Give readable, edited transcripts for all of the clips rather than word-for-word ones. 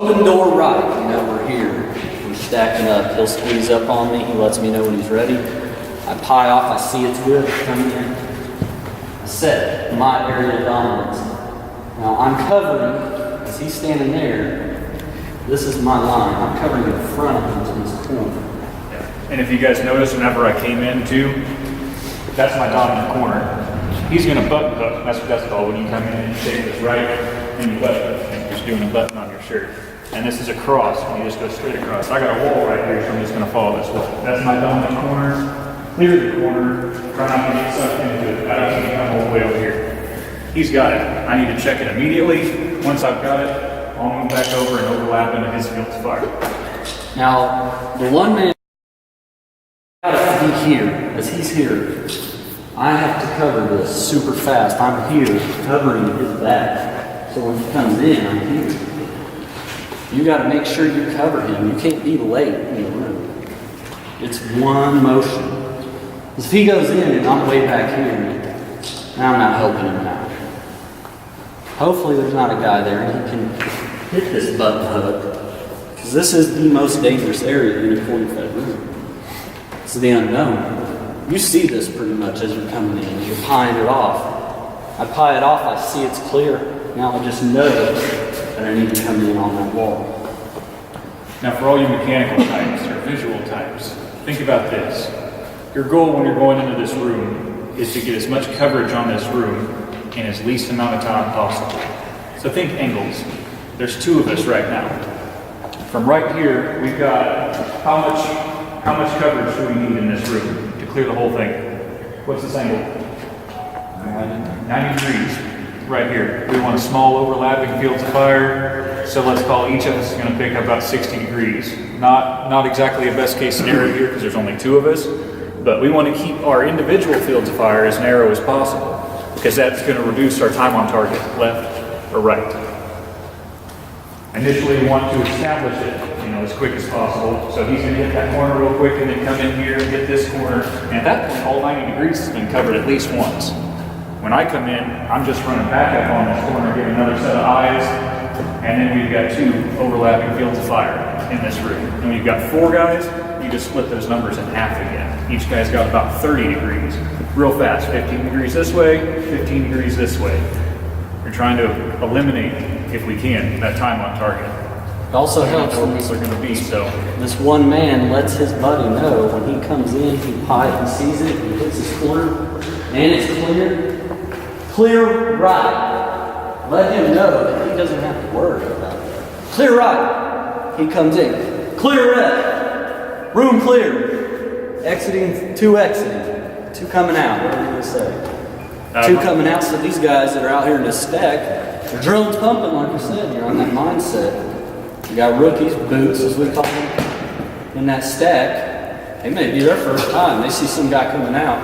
Open door right, we're here. We're stacking up. He'll squeeze up on me. He lets me know when he's ready. I pie off. I see it's good. I come in. I set my area of dominance. Now I'm covering, as he's standing there, this is my line. I'm covering the front of him to his corner. And if you guys notice, whenever I came in too, that's my dominant corner. He's going to button hook. That's what that's called when you come in and you take this right and you button hook. And you're just doing a button on your shirt. And this is a cross when you just go straight across. I got a wall right here, so I'm just going to follow this wall. That's my dominant corner. Clear the corner. Try not to get sucked into it. I don't need to come all the way over here. He's got it. I need to check it immediately. Once I've got it, I'll move back over and overlap into his field of fire. Now, the one man gotta be here, as he's here. I have to cover this super fast. I'm here covering his back. So when he comes in, I'm here. You got to make sure you cover him. You can't be late in the room. It's one motion. If he goes in and I'm way back here, now I'm not helping him out. Hopefully there's not a guy there and he can hit this button hook. Because this is the most dangerous area in a 40-foot room. It's the unknown. You see this pretty much as you're coming in. You're pieing it off. I pie it off. I see it's clear. Now I just know that I need to come in on that wall. Now for all you mechanical types or visual types, think about this. Your goal when you're going into this room is to get as much coverage on this room in as least amount of time possible. So think angles. There's two of us right now. From right here, we've got how much coverage do we need in this room to clear the whole thing? What's this angle? 90 degrees. Right here. We want a small overlapping fields of fire. So let's call each of us is going to pick up about 60 degrees. Not exactly a best case scenario here because there's only two of us, but we want to keep our individual fields of fire as narrow as possible because that's going to reduce our time on target, left or right. Initially, we want to establish it, as quick as possible. So he's going to hit that corner real quick and then come in here and hit this corner. And at that point, all 90 degrees has been covered at least once. When I come in, I'm just running back up on this corner, get another set of eyes, and then we've got two overlapping fields of fire in this room. And we've got four guys, you just split those numbers in half again. Each guy's got about 30 degrees, real fast, 15 degrees this way, 15 degrees this way. We're trying to eliminate, if we can, that time on target. It also helps where people are going to be, so. This one man lets his buddy know when he comes in, he sees it, he hits his corner, and it's clear. Clear right. Let him know that he doesn't have to worry about it. Clear right. He comes in. Clear left. Room clear. Exiting, two exiting. Two coming out. What are you going to say? Two coming out. So these guys that are out here in this stack, the drilling's pumping, like you said. You're on that mindset. You got rookies, boots, as we call them, in that stack. They may be their first time. They see some guy coming out.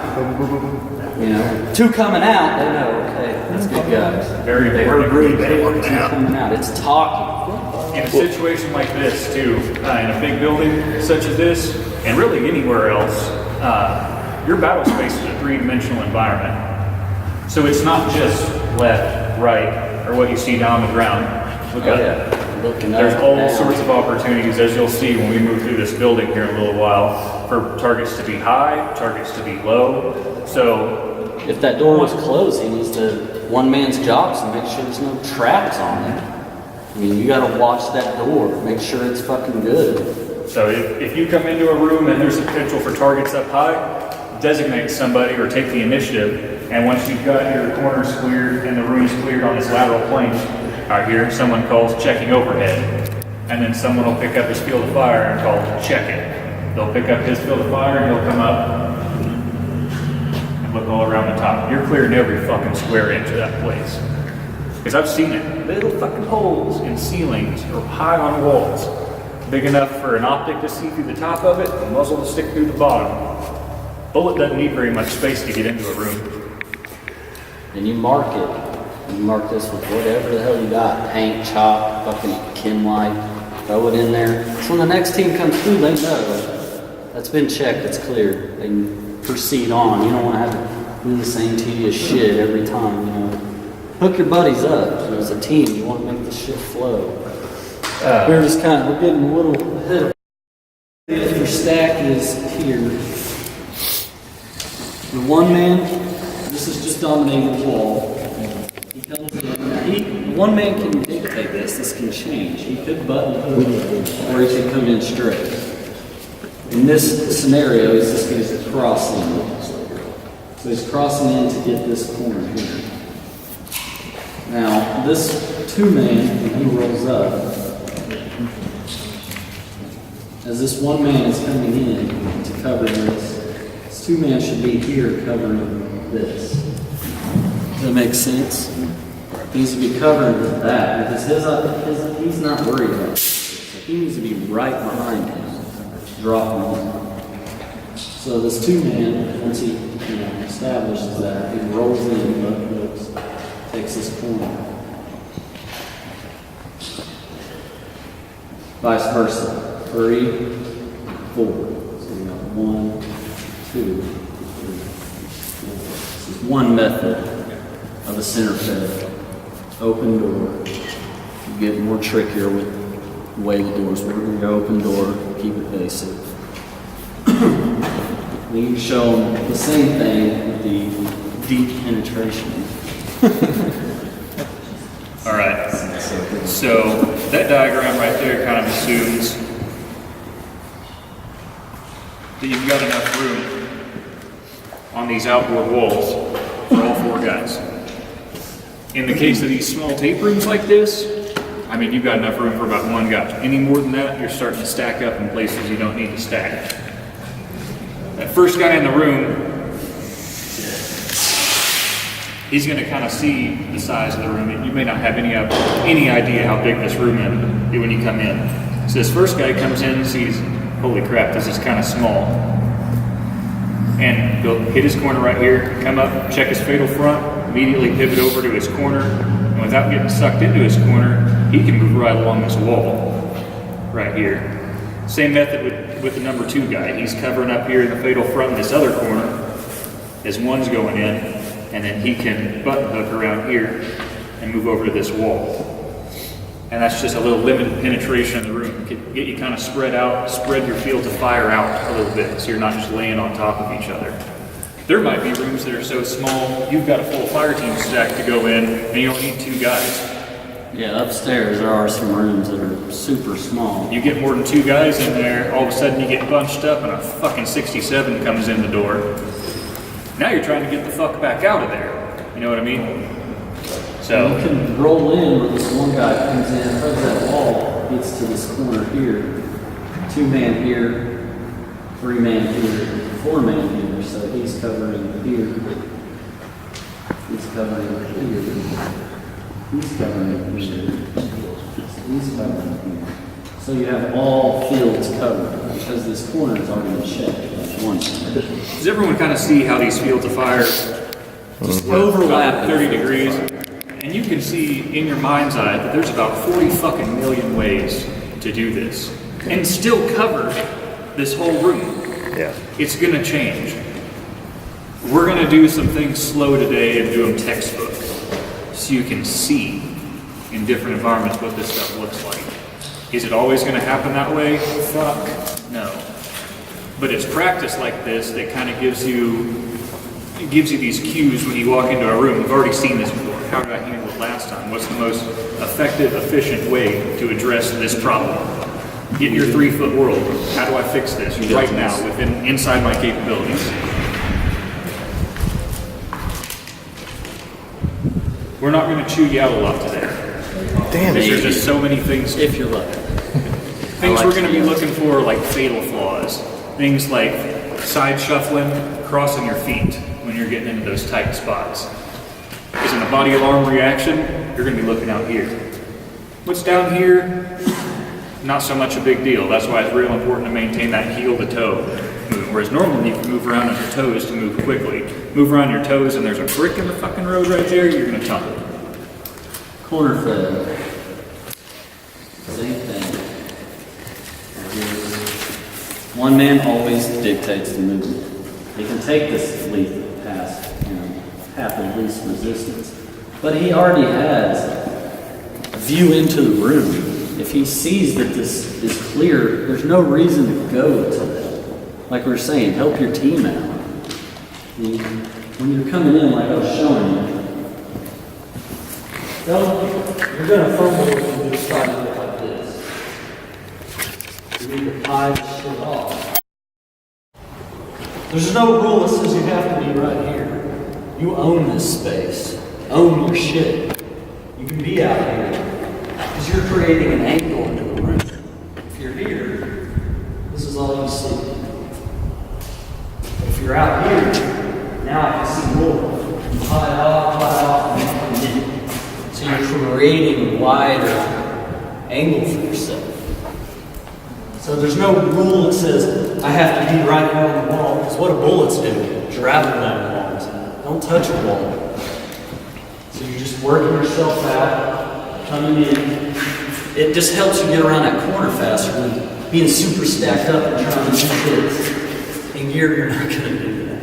Two coming out, they know, okay, that's good guys. Very rude, two coming out. It's talking. In a situation like this, too, in a big building such as this, and really anywhere else, your battle space is a three-dimensional environment. So it's not just left, right, or what you see down the ground. Look at it. There's all sorts of opportunities, as you'll see when we move through this building here in a little while, for targets to be high, targets to be low. So if that door was closed, he needs to, one man's job is to make sure there's no traps on it. I mean, you got to watch that door, make sure it's fucking good. So if you come into a room and there's a potential for targets up high, designate somebody or take the initiative. And once you've got your corners cleared and the room's cleared on this lateral plane, out here, someone calls checking overhead, and then someone will pick up his field of fire and call check it. They'll pick up his field of fire and he'll come up and look all around the top. You're clearing every fucking square inch of that place. Because I've seen it. Little fucking holes in ceilings or high on walls, big enough for an optic to see through the top of it, a muzzle to stick through the bottom. Bullet doesn't need very much space to get into a room. And you mark it. You mark this with whatever the hell you got. Paint, chalk, fucking chem light. Throw it in there. So when the next team comes through, they know that's been checked, it's cleared. They can proceed on. You don't want to have to do the same tedious shit every time, Hook your buddies up. As a team, you want to make the shit flow. We're just we're getting a little ahead of. Your stack is here. The one man, this is just dominating the wall. He comes in. One man can dictate this. This can change. He could button hook, or he could come in straight. In this scenario, he's just going to cross in. So he's crossing in to get this corner here. Now, this two-man, when he rolls up, as this one man is coming in to cover this two-man should be here covering this. Does that make sense? He needs to be covering with that because he's not worried about it. So he needs to be right behind him, dropping him. So this two-man, once he establishes that, he rolls in, hooks, takes his corner. Vice versa. 3, 4. So we got 1, 2, 3, 4. This is one method of a center fed. Open door. You get more trickier with the way the doors work. We're going to go open door, keep it basic. We can show them the same thing with the deep penetration. All right. So that diagram right there kind of assumes that you've got enough room on these outboard walls for all 4 guys. In the case of these small tape rooms like this, I mean, you've got enough room for about 1 guy. Any more than that, you're starting to stack up in places you don't need to stack. That first guy in the room, he's going to kind of see the size of the room. You may not have any idea how big this room is when you come in. So this first guy comes in and sees, holy crap, this is kind of small. And he'll hit his corner right here, come up, check his fatal front, immediately pivot over to his corner, and without getting sucked into his corner, he can move right along this wall right here. Same method with the number 2 guy. He's covering up here in the fatal front in this other corner as one's going in, and then he can button hook around here and move over to this wall. And that's just a little limited penetration in the room. Get you kind of spread out, spread your field of fire out a little bit so you're not just laying on top of each other. There might be rooms that are so small, you've got a full fire team stack to go in and you don't need 2 guys. Yeah, upstairs there are some rooms that are super small. You get more than 2 guys in there, all of a sudden you get bunched up and a fucking 67 comes in the door. Now you're trying to get the fuck back out of there. You know what I mean? So you can roll in where this one guy comes in, hugs that wall, gets to this corner here. 2-man here, 3-man here, 4-man here. So he's covering here. He's covering here. He's covering here. He's covering here. So you have all fields covered because this corner is already checked. Does everyone kind of see how these fields of fire just overlap 30 degrees? And you can see in your mind's eye that there's about 40 fucking million ways to do this and still cover this whole room. Yeah. It's gonna change. We're gonna do some things slow today and do them textbook so you can see in different environments what this stuff looks like. Is it always gonna happen that way? Fuck no. But it's practice like this that kind of gives you these cues when you walk into a room. We've already seen this before. How did I handle it last time? What's the most effective, efficient way to address this problem? Get in your 3-foot world. How do I fix this right now inside my capabilities? We're not going to chew you out a lot today. Damn it. There's just so many things. If you're lucky. Things we're going to be looking for, like fatal flaws. Things like side shuffling, crossing your feet when you're getting into those tight spots. Because in a body alarm reaction, you're going to be looking out here. What's down here? Not so much a big deal. That's why it's real important to maintain that heel to toe movement. Whereas normally you can move around on your toes to move quickly. Move around your toes and there's a brick in the fucking road right there, you're going to tumble. Corner fed. Same thing. One man always dictates the movement. He can take this leap past, half of least resistance. But he already has a view into the room. If if he sees that this is clear, there's no reason to go to that. Like we were saying, help your team out. I mean, when you're coming in, like I was showing you, you're going to fumble if you just try to do it like this. You need to pie this shit off. There's no rule that says you have to be right here. You own this space. Own your shit. You can be out here. Because you're creating an angle into the room. If you're here, this is all you see. If you're out here, now I can see more. You pie it off, and then come in. So you're creating a wider angle for yourself. So there's no rule that says, I have to be right here on the wall. Because what do bullets do? Travel down walls. Don't touch a wall. So you're just working yourself out, coming in. It just helps you get around that corner faster than being super stacked up and trying to do this. In gear, you're not going to do that.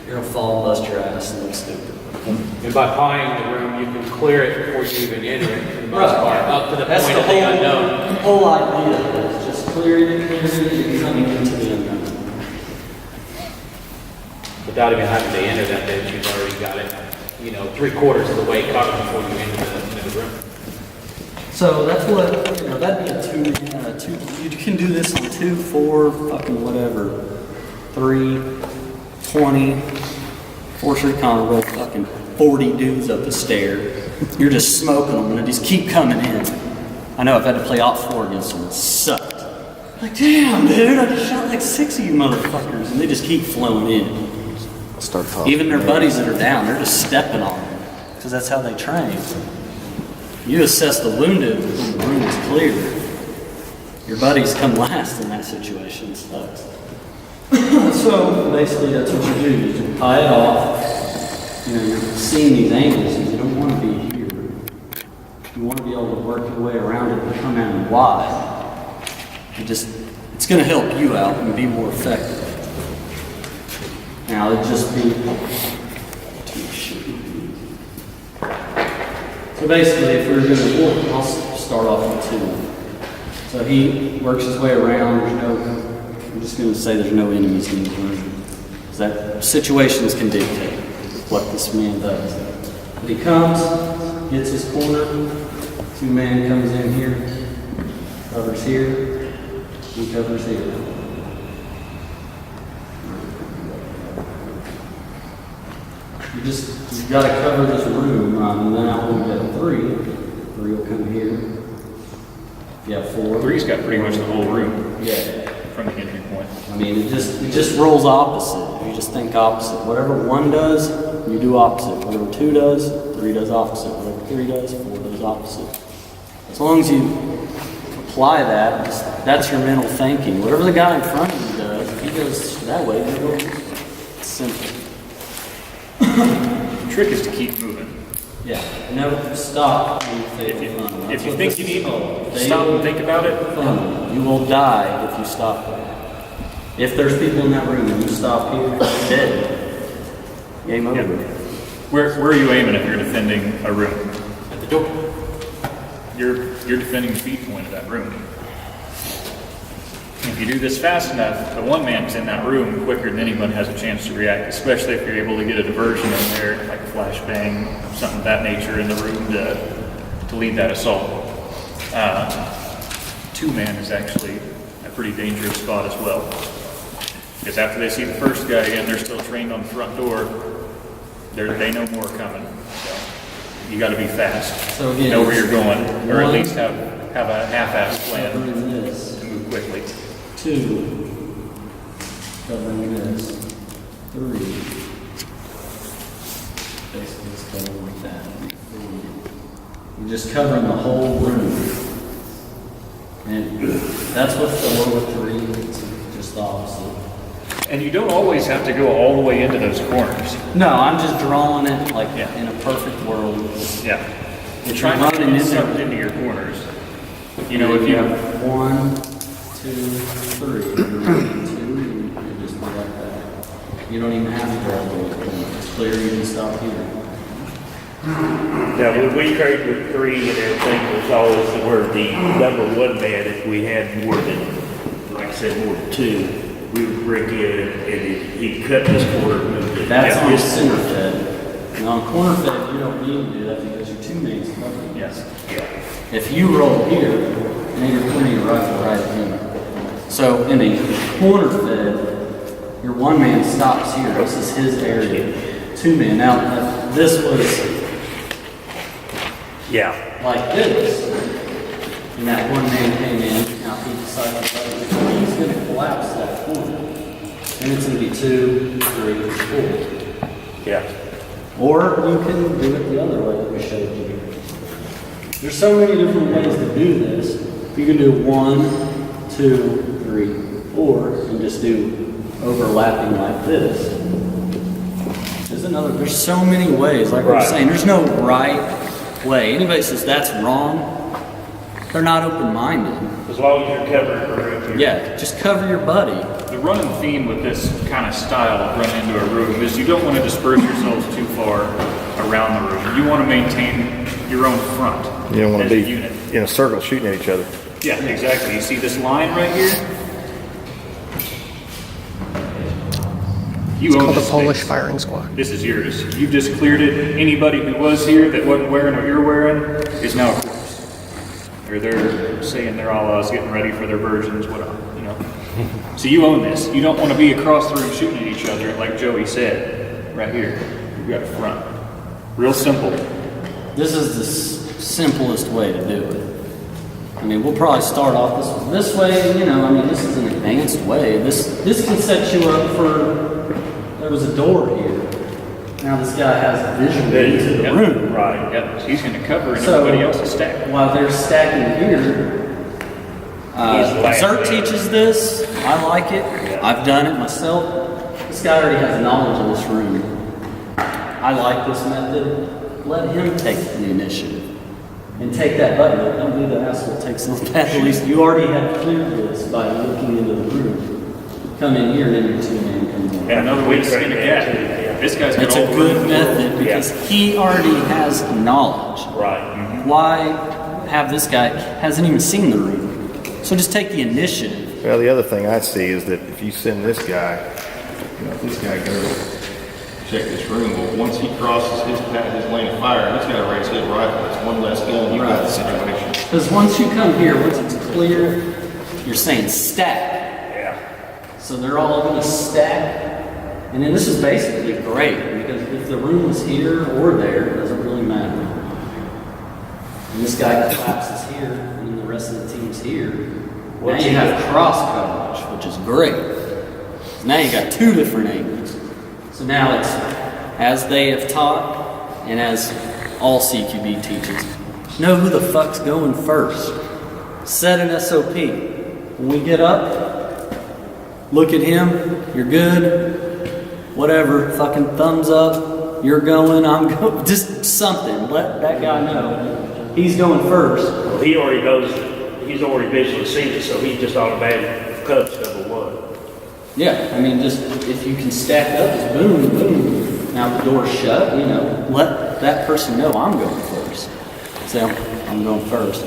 You're going to fall and bust your ass and look stupid. And by pieing the room, you can clear it before you even enter it, for the most Right. part, up to the That's point the of the unknown. whole idea of this. Just clearing it, and coming into the unknown. Without even having to enter that bit, you've already got it, 3/4 of the way covered before you enter the room. So that's what, that'd be a two, you can do this on 2, 4, fucking whatever, 3, 20, 4 Street Conroe, fucking 40 dudes up the stair. You're just smoking them and they just keep coming in. I know I've had to play Op 4 against them, it sucked. Like, damn, dude, I just shot like 6 of you motherfuckers, and they just keep flowing in. Start talking. Even their buddies that are down, they're just stepping on them, because that's how they train. You assess the wounded when the room is clear. Your buddies come last in that situation, so basically that's what you do. You tie it off. You're seeing these angles, and you don't want to be here. You want to be able to work your way around it and come in wide. It's going to help you out and be more effective. Now, it'd just be so basically, if we were going to I'll start off with 2. So he works his way around. I'm just going to say there's no enemies in the room. Because that situations can dictate what this man does. But he comes, gets his corner. 2 man comes in here, covers here, he covers here. You've got to cover this room, and then out when you got 3. 3 will come here. If you have 4. 3's got pretty much the whole room. Yeah. From the entry point. I mean, it just rolls opposite. You just think opposite. Whatever 1 does, you do opposite. Whatever 2 does, 3 does opposite. Whatever 3 does, 4 does opposite. As long as you apply that, that's your mental thinking. Whatever the guy in front of you does, if he goes that way, you go. It's simple. The trick is to keep moving. Yeah. Never stop. If you think you need to stop and think about it, You will die if you stop there. If there's people in that room and you stop here, you're dead. Game over. Yeah. Where are you aiming if you're defending a room? At the door. You're defending the feed point of that room. If you do this fast enough, the 1 man who's in that room quicker than anyone has a chance to react, especially if you're able to get a diversion in there, like a flashbang, something of that nature in the room to lead that assault. 2 man is actually a pretty dangerous spot as well. Because after they see the first guy in, they're still trained on the front door. They know more coming. So you got to be fast. So again, know where you're going, or at 1, least have a half-assed plan covering this. to move quickly. 2, covering this. 3, basically it's covering like that. 4, you're just covering the whole room. And that's what 4 with 3, it's just the opposite. And you don't always have to go all the way into those corners. No, I'm just drawing it like Yeah. in a perfect world. Yeah. If Trying you're to running get in sucked there, into your corners. you know, if you have 1, 2, 3, 2, you just go like that. You don't even have to draw the corner. It's clear you can stop here. Now, when we trained with 3 and everything, it was always where the number 1 man, if we had more than, like I said, more than 2, we would break in and he'd cut this corner and move it. That's Now, on this- center fed. Now on corner fed, you don't need to do that because your 2 man's covered. Yes. Yeah. If you roll here, then you're pointing your rifle right at him. So in a corner fed, your 1 man stops here. This is his area. 2 man. Now, if this was Yeah. like this, and that 1 man came in, now he decides he's going to collapse that corner. Then it's going to be 2, 3, 4. Yeah. Or you can do it the other way that we showed you. There's so many different ways to do this. You can do 1, 2, 3, 4, and just do overlapping like this. There's so many ways, like we're Right. saying, there's no right way. Anybody says that's wrong, they're not open-minded. As long as you're covering the room here. Yeah, just cover your buddy. The running theme with this kind of style of running into a room is you don't want to disperse yourselves too far around the room. You want to maintain your own front. You don't want as to a be unit. in a circle shooting at each other. Yeah, exactly. You see this line right here? You own Called the this Polish space. firing squad. This is yours. You've just cleared it. Anybody who was here that wasn't wearing what you're wearing is now a corpse. Or they're saying they're all getting ready for their versions, whatever, you know. So you own this. You don't want to be across the room shooting at each other, like Joey said, right here. You've got a front. Real simple. This is the simplest way to do it. I mean, we'll probably start off this way, you know, I mean, this is an advanced way. This can set you up for, there was a door here. Now this guy has vision into the Yep. room. Right. Yep. So he's going to cover and So- everybody else is stacked. While they're stacking here, He's the last Zert man. teaches this. I like it. I've done it myself. This guy already has knowledge of this room. I like this method. Let him take the initiative. And take that button. Don't be the asshole that takes the path. At least you already have cleared this by looking into the room. Come in here and then your 2 man comes in. And another way to skin a cat. This guy's got It's all a the good room. method because he already has knowledge. Right. Why have this guy hasn't even seen the room? So just take the initiative. Well, the other thing I see is that if you send this guy, you know, if this guy goes check this room, well, once he crosses his path, his lane of fire, he's got to raise his rifle. It's one less gun you got in the situation. Because once you come here, once it's clear, you're saying stack. Yeah. So they're all going to stack. And then this is basically great because if the room is here or there, it doesn't really matter. And this guy collapses here and then the rest of the team's here. Now you have cross coverage, which is great. So now you got 2 different angles. So now it's as they have taught and as all CQB teaches. Know who the fuck's going first. Set an SOP. When we get up, look at him, you're good, whatever, fucking thumbs up, you're going, I'm going, just something, let that guy know. He's going first. Well, he already knows, he's already visually seen it, so he just automatically cuts number 1. Yeah, I mean, just if you can stack up, just boom, boom. Now the door's shut, you know, let that person know I'm going first. So I'm going first.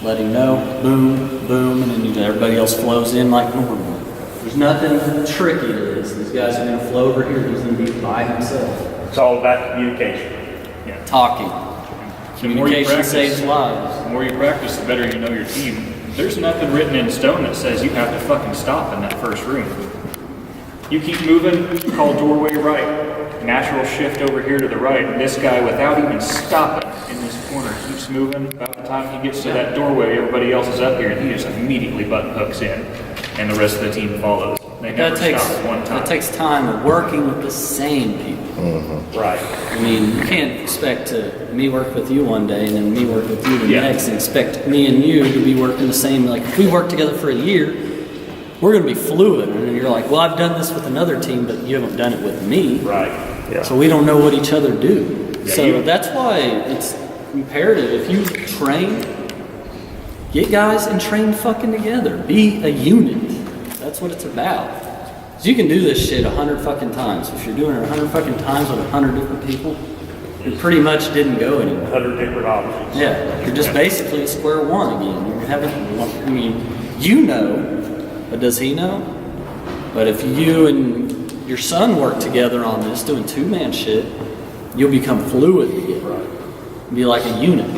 Let him know, boom, boom, and then everybody else flows in like normal. There's nothing tricky to this. These guys are going to flow over here. He's going to be by himself. It's all about communication. Talking. The more you Communication practice, saves lives. the more you practice, the better you know your team. There's nothing written in stone that says you have to fucking stop in that first room. You keep moving, call doorway right, natural shift over here to the right, and this guy, without even stopping in this corner, keeps moving. About the time he gets to that doorway, everybody else is up here, and he just immediately button hooks in, and the rest of the team follows. They never stop one time. That takes time of working with the same people. Right. I mean, you can't expect me work with you one day and then me work with you the Yeah. next and expect me and you to be working the same. Like, if we work together for a year, we're going to be fluid. And you're like, well, I've done this with another team, but you haven't done it with me. Right. Yeah. So we don't know what each other do. Yeah, So you- that's why it's imperative. If you train, get guys and train fucking together. Be a unit. That's what it's about. 'Cause you can do this shit 100 fucking times. If you're doing it 100 fucking times with 100 different people, it pretty much didn't go anywhere. 100 different options. Yeah, you're just basically at square one again. You're having, I mean, you know, but does he know? But if you and your son work together on this, doing two-man shit, you'll become fluid together. Be like a unit.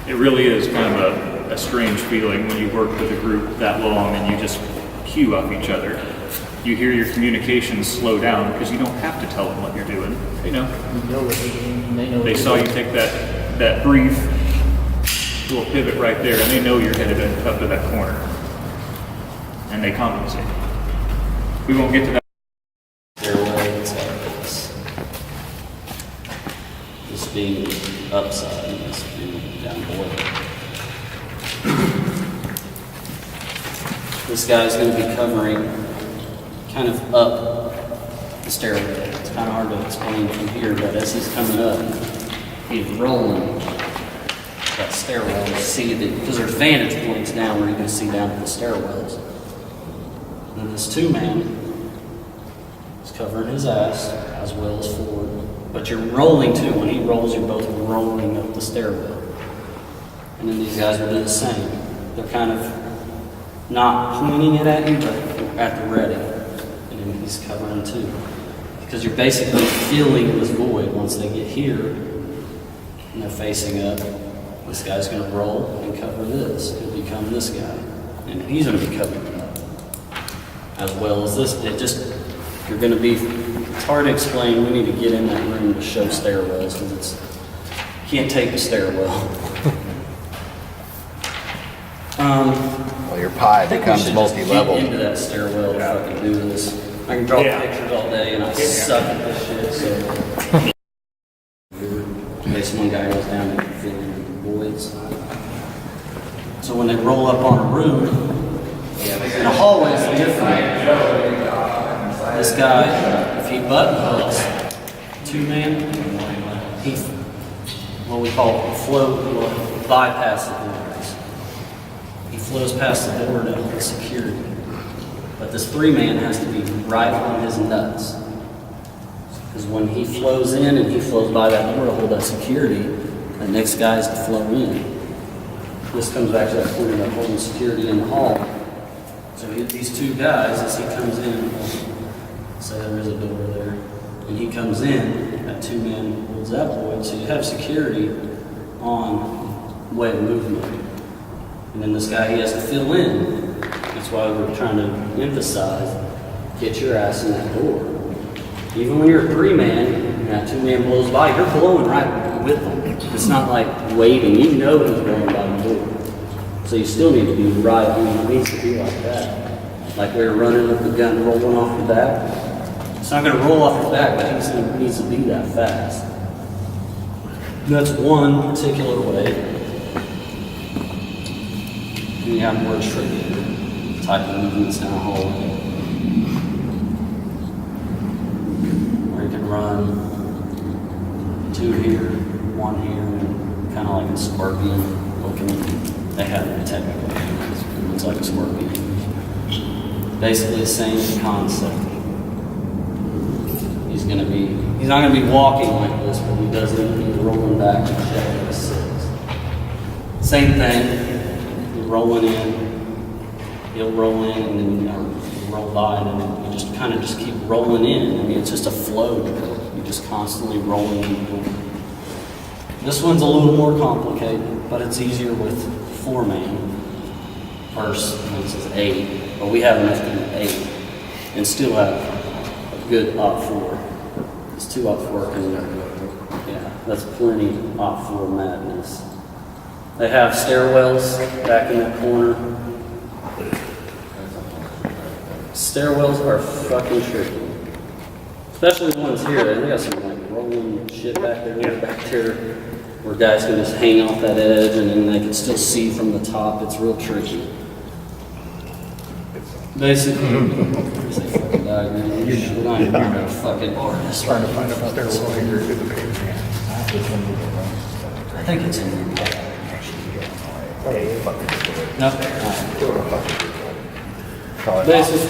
It really is kind of a strange feeling when you work with a group that long and you just cue off each other. You hear your communications slow down because you don't have to tell them what you're doing. They know. They saw you take that brief little pivot right there, and they know you're headed up to that corner, and they compensate. We won't get to that. This being upside and this being down below. This guy's going to be covering kind of up the stairway. It's kind of hard to explain from here, but as he's coming up, he's rolling that stairwell to see that, because there's vantage points down where you can see down to the stairwells. And this two-man is covering his ass as well as forward. But you're rolling too. When he rolls, you're both rolling up the stairwell. And then these guys will do the same. They're kind of not pointing it at you, but at the ready. And then he's covering too. Because you're basically filling this void once they get here and they're facing up. This guy's going to roll and cover this. He'll become this guy. And he's going to be covering it up. As well as this. You're going to be, it's hard to explain. We need to get in that room to show stairwells because you can't take the stairwell. Well, your pie I think becomes we should just multi-level. get into that stairwell if I can do this. I can draw pictures all day and I suck at this shit, so. In case one guy goes down and filling the voids. So when they roll up on a room, in a hallway is different. This guy, if he button hooks, two-man, he, what we call float, bypass the doors. He flows past the door to hold security. But this three-man has to be right on his nuts. Because when he flows in and he flows by that door to hold that security, the next guy is to flow in. This comes back to that point about holding security in the hall. So these two guys, as he comes in, say there is a door there, and he comes in, that two-man holds that void, so you have security on way of movement. And then this guy, he has to fill in. That's why we're trying to emphasize, get your ass in that door. Even when you're a three-man, and that two-man blows by, you're blowing right with them. It's not like waiting, you know he's blowing by the door. So you still need to be right, I mean, it needs to be like that. Like we were running with the gun rolling off the back. It's not going to roll off his back, but he needs to be that fast. And that's one particular way. And you have more tricky type of movements down a hallway. Where you can run two here, one here, and kind of like a scorpion looking. They have it technically. It looks like a scorpion. Basically the same concept. He's not gonna be walking like this, but he does need to be rolling back and checking the six. Same thing. You're rolling in, he'll roll in, and then you roll by, and then you just kind of just keep rolling in. I mean, it's just a flow drill. You're just constantly rolling in. This one's a little more complicated, but it's easier with four-man. First, this is 8, but we have enough to do 8 and still have a good op 4. It's 2 op 4 coming up. Yeah, that's plenty op 4 madness. They have stairwells back in that corner. Stairwells are fucking tricky. Especially the ones here. They got some like rolling shit back there, where guys can just hang off that edge and then they can still see from the top. It's real tricky. Basically, it's a fucking diagram. You're not even a fucking artist. Trying to find a stairwell here to the page. I think it's in there. No? Basically,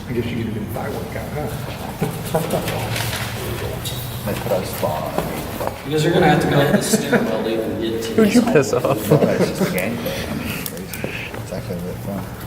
I guess you could do a workout, huh? They put a spot on it. Because you're gonna have to go up the stairwell to even get to Who'd you this piss hall. off? No, it's just a gang thing. I mean, it's crazy. It's actually a bit fun.